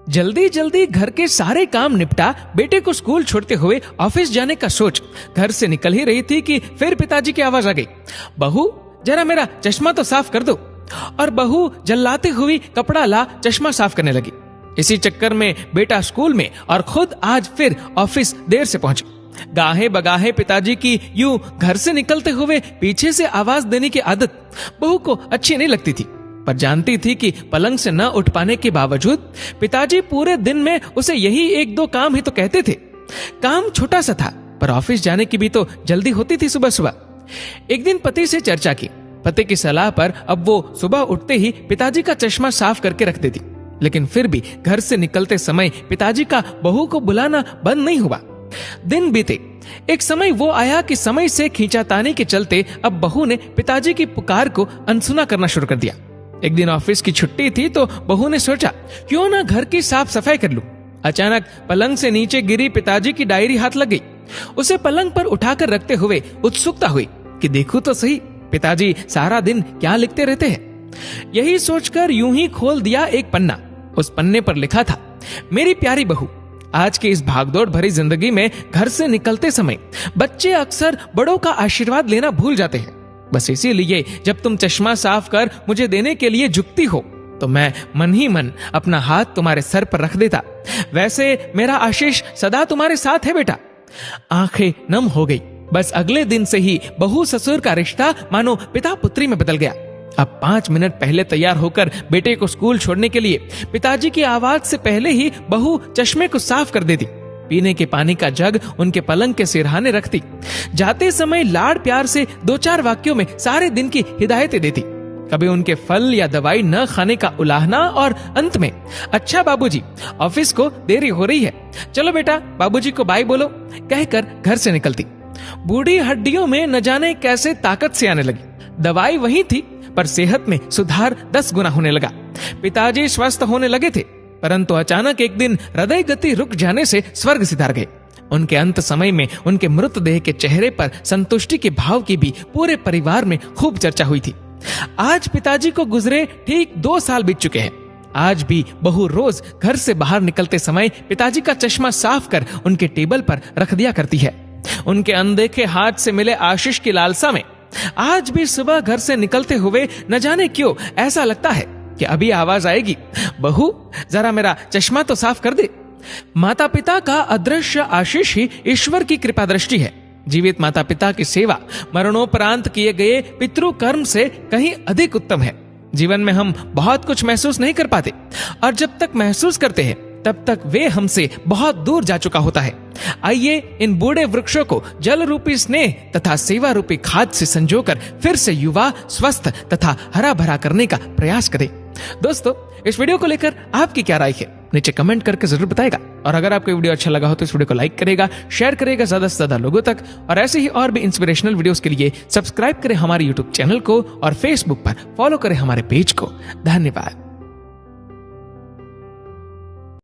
जल्दी जल्दी घर के सारे काम निपटा बेटे को स्कूल छोड़ते हुए ऑफिस जाने का सोच घर से निकल ही रही थी कि फिर पिताजी की आवाज आ गई, बहू जरा मेरा चश्मा तो साफ कर दो। और बहू जल्लाते हुई कपड़ा ला चश्मा साफ करने लगी। इसी चक्कर में बेटा स्कूल में और खुद आज फिर ऑफिस देर से पहुंचे। गाहे बगाहे पिताजी की यूं घर से निकलते हुए पीछे से आवाज देने की आदत बहू को अच्छी नहीं लगती थी, पर जानती थी कि पलंग से न उठ पाने के बावजूद पिताजी पूरे दिन में उसे यही एक दो काम ही तो कहते थे। काम छोटा सा था, पर ऑफिस जाने की भी तो जल्दी होती थी सुबह सुबह। एक दिन पति से चर्चा की। पति की सलाह पर अब वो सुबह उठते ही पिताजी का चश्मा साफ करके रख देती, लेकिन फिर भी घर से निकलते समय पिताजी का बहू को बुलाना बंद नहीं हुआ। दिन बीते, एक समय वो आया कि समय से खींचातानी के चलते अब बहू ने पिताजी की पुकार को अनसुना करना शुरू कर दिया। एक दिन ऑफिस की छुट्टी थी तो बहू ने सोचा क्यों ना घर की साफ सफाई कर लूं। अचानक पलंग से नीचे गिरी पिताजी की डायरी हाथ लग गई। उसे पलंग पर उठाकर रखते हुए उत्सुकता हुई कि देखूं तो सही पिताजी सारा दिन क्या लिखते रहते हैं। यही सोचकर यूं ही खोल दिया एक पन्ना। उस पन्ने पर लिखा था, मेरी प्यारी बहू, आज की इस भागदौड़ भरी जिंदगी में घर से निकलते समय बच्चे अक्सर बड़ों का आशीर्वाद लेना भूल जाते हैं। बस इसीलिए जब तुम चश्मा साफ कर मुझे देने के लिए झुकती हो तो मैं मन ही मन अपना हाथ तुम्हारे सर पर रख देता। वैसे मेरा आशीष सदा तुम्हारे साथ है बेटा। आंखें नम हो गई। बस अगले दिन से ही बहू ससुर का रिश्ता मानो पिता पुत्री में बदल गया। अब 5 मिनट पहले तैयार होकर बेटे को स्कूल छोड़ने के लिए पिताजी की आवाज से पहले ही बहू चश्मे को साफ कर देती। पीने के पानी का जग उनके पलंग के सिरहाने रखती। जाते समय लाड़ प्यार से 2-4 वाक्यों में सारे दिन की हिदायतें देती। कभी उनके फल या दवाई न खाने का उलाहना और अंत में, अच्छा बाबूजी ऑफिस को देरी हो रही है, चलो बेटा बाबूजी को बाय बोलो, कहकर घर से निकलती। बूढ़ी हड्डियों में न जाने कैसे ताकत से आने लगी। दवाई वही थी, पर सेहत में सुधार 10 गुना होने लगा। पिताजी स्वस्थ होने लगे थे, परंतु अचानक एक दिन हृदय गति रुक जाने से स्वर्ग सिधार गए। उनके अंत समय में उनके मृतदेह के चेहरे पर संतुष्टि के भाव की भी पूरे परिवार में खूब चर्चा हुई थी। आज पिताजी को गुजरे ठीक 2 साल बीत चुके हैं। आज भी बहू रोज घर से बाहर निकलते समय पिताजी का चश्मा साफ कर उनके टेबल पर रख दिया करती है। उनके अनदेखे हाथ से मिले आशीष की लालसा में आज भी सुबह घर से निकलते हुए न जाने क्यों ऐसा लगता है कि अभी आवाज आएगी, बहू जरा मेरा चश्मा तो साफ कर दे। माता पिता का अदृश्य आशीष ही ईश्वर की कृपा दृष्टि है। जीवित माता पिता की सेवा मरणोपरांत किए गए पितृ कर्म से कहीं अधिक उत्तम है। जीवन में हम बहुत कुछ महसूस नहीं कर पाते, और जब तक महसूस करते हैं तब तक वे हमसे बहुत दूर जा चुका होता है। आइए इन बूढ़े वृक्षों को जल रूपी स्नेह तथा सेवा रूपी खाद से संजोकर फिर से युवा, स्वस्थ तथा हरा भरा करने का प्रयास करें। दोस्तों, इस वीडियो को लेकर आपकी क्या राय है, नीचे कमेंट करके जरूर बताएगा। और अगर आपको वीडियो अच्छा लगा हो तो इस वीडियो को लाइक करेगा, शेयर करेगा ज्यादा से ज्यादा लोगों तक। और ऐसे ही और भी इंस्पिरेशनल वीडियोस के लिए सब्सक्राइब करें हमारे यूट्यूब चैनल को और फेसबुक पर फॉलो करें हमारे पेज को। धन्यवाद।